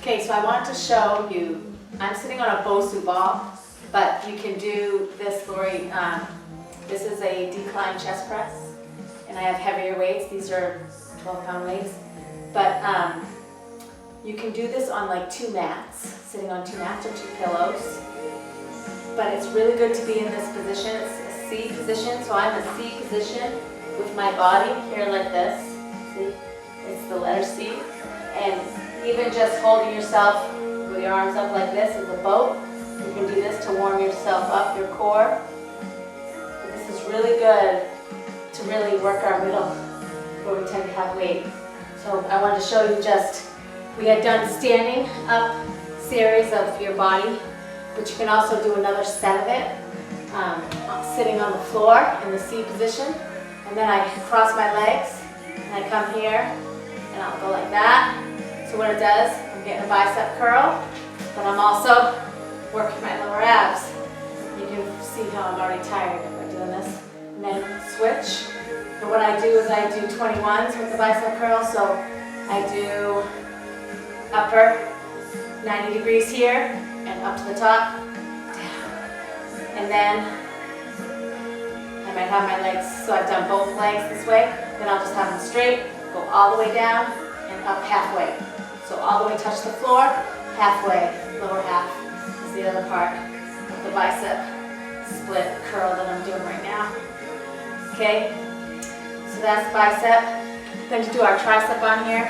Okay, so I want to show you, I'm sitting on a Bosu Ball, but you can do this, Lori. This is a decline chest press, and I have heavier weights. These are 12-pound weights, but you can do this on like 2 mats, sitting on 2 mats or 2 pillows. But it's really good to be in this position. It's a C position, so I'm a C position with my body here like this. See, it's the letter C, and even just holding yourself with your arms up like this as a boat. You can do this to warm yourself up, your core. But this is really good to really work our middle where we tend to have weight. So I wanted to show you we had done standing up series of your body, but you can also do another set of it sitting on the floor in the C position. And then I cross my legs and I come here and I'll go like that. So what it does, I'm getting a bicep curl, but I'm also working my lower abs. You can see how I'm already tired by doing this. And then switch. And what I do is I do 21s with the bicep curl. So I do upper 90 degrees here and up to the top, down. And then I might have my legs, so I've done both legs this way. Then I'll just have them straight, go all the way down and up halfway. So all the way touch the floor, halfway, lower half is the other part of the bicep split curl that I'm doing right now. Okay, so that's bicep. Then to do our tricep on here.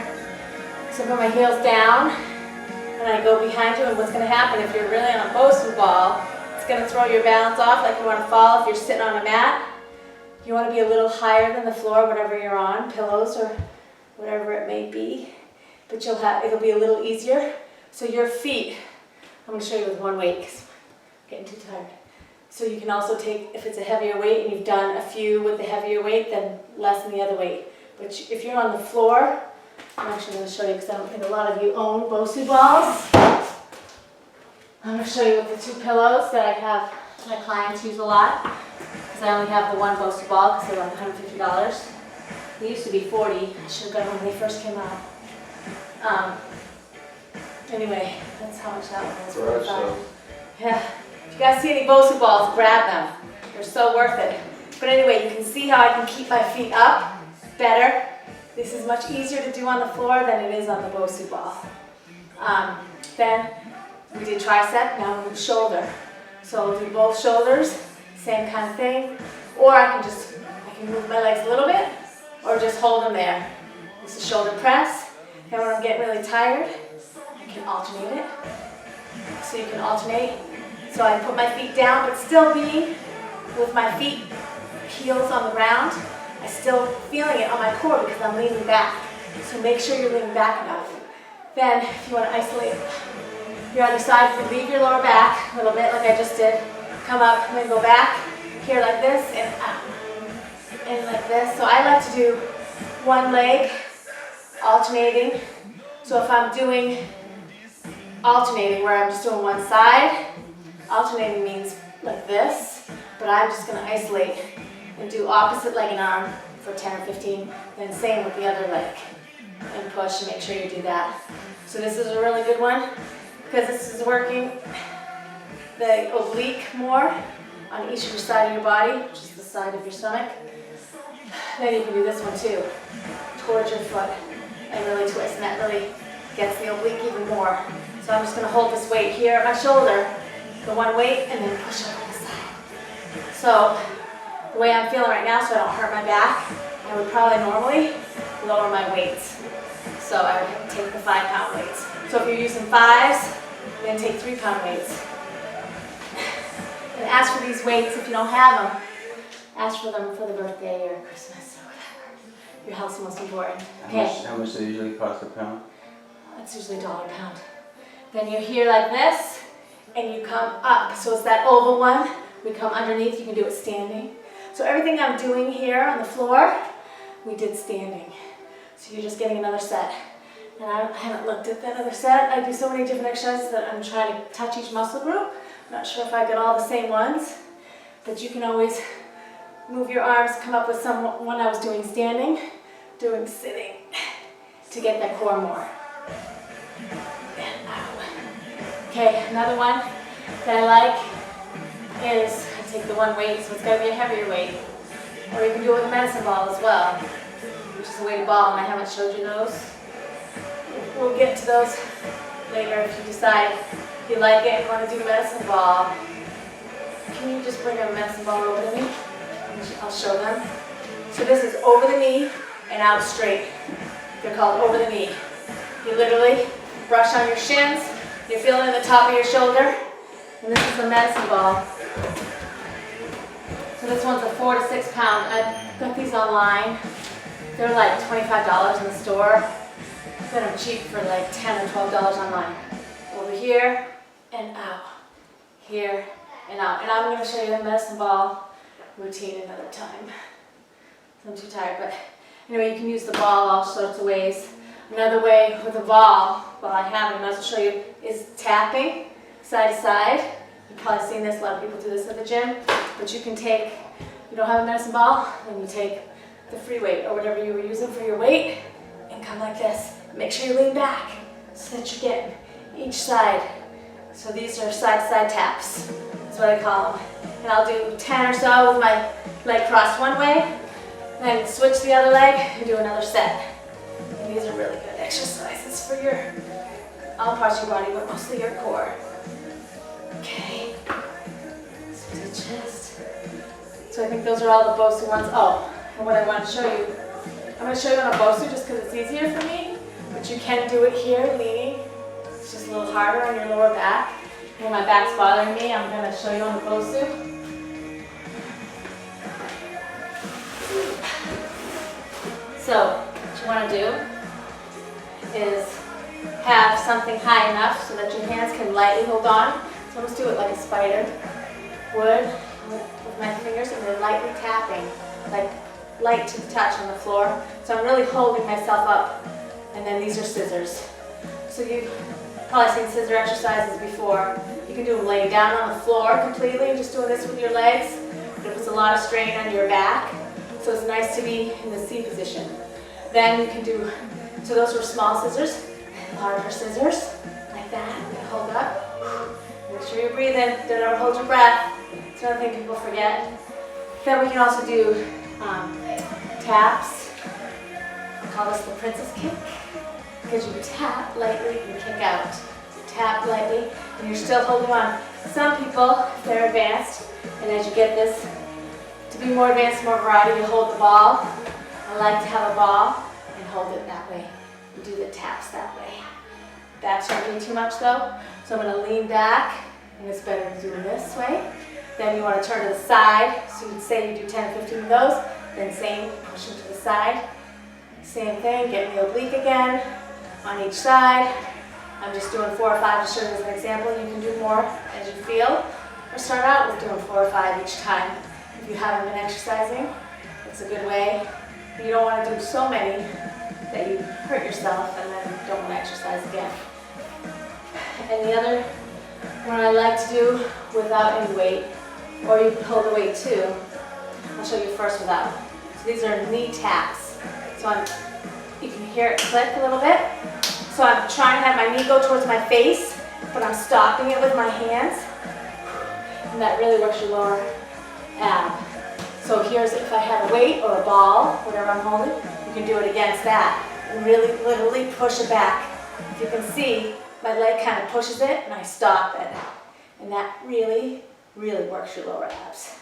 So I put my heels down and I go behind you, and what's going to happen if you're really on a Bosu ball, it's going to throw your balance off like you want to fall if you're sitting on a mat. You want to be a little higher than the floor, whatever you're on, pillows or whatever it may be. But it'll be a little easier. So your feet, I'm going to show you with one weight because I'm getting too tired. So you can also take, if it's a heavier weight and you've done a few with the heavier weight, then less than the other weight. But if you're on the floor, I'm actually going to show you because I don't think a lot of you own Bosu balls. I'm going to show you with the 2 pillows that I have my clients use a lot. Because I only have the one Bosu ball because they're like $150. They used to be $40. I should have got them when they first came out. Anyway, that's how much that one was. $45. Yeah. If you guys see any Bosu balls, grab them. They're so worth it. But anyway, you can see how I can keep my feet up better. This is much easier to do on the floor than it is on the Bosu ball. Then we did tricep, now we'll do shoulder. So we'll do both shoulders, same kind of thing. Or I can move my legs a little bit, or just hold them there. This is shoulder press. And when I'm getting really tired, I can alternate it. So you can alternate. So I put my feet down, but still being with my feet, heels on the ground. I'm still feeling it on my core because I'm leaning back. So make sure you're leaning back enough. Then, if you want to isolate your other side, you leave your lower back a little bit like I just did. Come up and then go back here like this and up. And like this. So I like to do one leg alternating. So if I'm doing alternating where I'm just doing one side, alternating means like this, but I'm just going to isolate and do opposite leg and arm for 10 or 15, then same with the other leg. And push and make sure you do that. So this is a really good one because this is working the oblique more on each of your side of your body, which is the side of your stomach. Then you can do this one too, towards your foot and really twist, and that really gets the oblique even more. So I'm just going to hold this weight here at my shoulder, the one weight, and then push up on the side. So the way I'm feeling right now, so I don't hurt my back, I would probably normally lower my weights. So I would take the 5-pound weights. So if you're using 5s, then take 3-pound weights. And ask for these weights if you don't have them. Ask for them for the birthday or Christmas or whatever. Your health's most important. Okay. How much they usually cost a pound? It's usually $1 a pound. Then you're here like this, and you come up. So it's that oval one. We come underneath. You can do it standing. So everything I'm doing here on the floor, we did standing. So you're just getting another set. And I haven't looked at that other set. I do so many different exercises that I'm trying to touch each muscle group. I'm not sure if I got all the same ones, but you can always move your arms, come up with some one I was doing standing, doing sitting to get that core more. And Okay, another one that I like is I take the one weight, so it's got to be a heavier weight. Or you can do it with a medicine ball as well, which is a weighted ball, and I haven't showed you those. We'll get to those later if you decide you like it and want to do medicine ball. Can you just bring a medicine ball over to me? I'll show them. So this is over the knee and out straight. They're called over the knee. You literally brush on your shins, you're feeling the top of your shoulder, and this is a medicine ball. So this one's a 4 to 6 pound. I've got these online. They're like $25 in the store. I've got them cheap for like $10 or $12 online. Over here and out. Here and out. And I'm going to show you the medicine ball routine another time. I'm too tired, but anyway, you can use the ball all sorts of ways. Another way with a ball, while I have it, I might as well show you, is tapping side to side. You've probably seen this, a lot of people do this at the gym, but you can take, you don't have a medicine ball, then you take the free weight or whatever you were using for your weight and come like this. Make sure you lean back so that you're getting each side. So these are side to side taps, that's what I call them. And I'll do 10 or so with my leg crossed one way, then switch the other leg and do another set. And these are really good exercises for all parts of your body, but mostly your core. Okay, so the chest. So I think those are all the Bosu ones. Oh, and what I want to show you, I'm going to show you on a Bosu just because it's easier for me, but you can do it here, leaning. It's just a little harder on your lower back. When my back's bothering me, I'm going to show you on the Bosu. So what you want to do is have something high enough so that your hands can lightly hold on. So almost do it like a spider would with my fingers, and then lightly tapping, like light to the touch on the floor. So I'm really holding myself up, and then these are scissors. So you've probably seen scissor exercises before. You can do them laying down on the floor completely and just doing this with your legs. It puts a lot of strain on your back, so it's nice to be in the C position. Then you can do, so those were small scissors, larger scissors, like that, and hold up. Make sure you're breathing, don't ever hold your breath. It's another thing people forget. Then we can also do taps. I call this the princess kick, because you tap lightly and kick out. Tap lightly, and you're still holding on. Some people, if they're advanced, and as you get this, to be more advanced, more variety, you hold the ball. I like to have a ball and hold it that way. You do the taps that way. That's not doing too much though, so I'm going to lean back, and it's better to do it this way. Then you want to turn to the side, so you'd say you do 10 or 15 of those, then same, pushing to the side. Same thing, get the oblique again on each side. I'm just doing 4 or 5 to show you as an example. You can do more as you feel, or start out with doing 4 or 5 each time. If you haven't been exercising, it's a good way. You don't want to do so many that you hurt yourself and then don't want to exercise again. And the other one I like to do without any weight, or you can hold the weight too. I'll show you first without. So these are knee taps. So you can hear it click a little bit. So I'm trying to have my knee go towards my face, but I'm stopping it with my hands. And that really works your lower ab. So here's if I have a weight or a ball, whatever I'm holding, you can do it against that. And really, literally push it back. If you can see, my leg kind of pushes it and I stop it. And that really, really works your lower abs.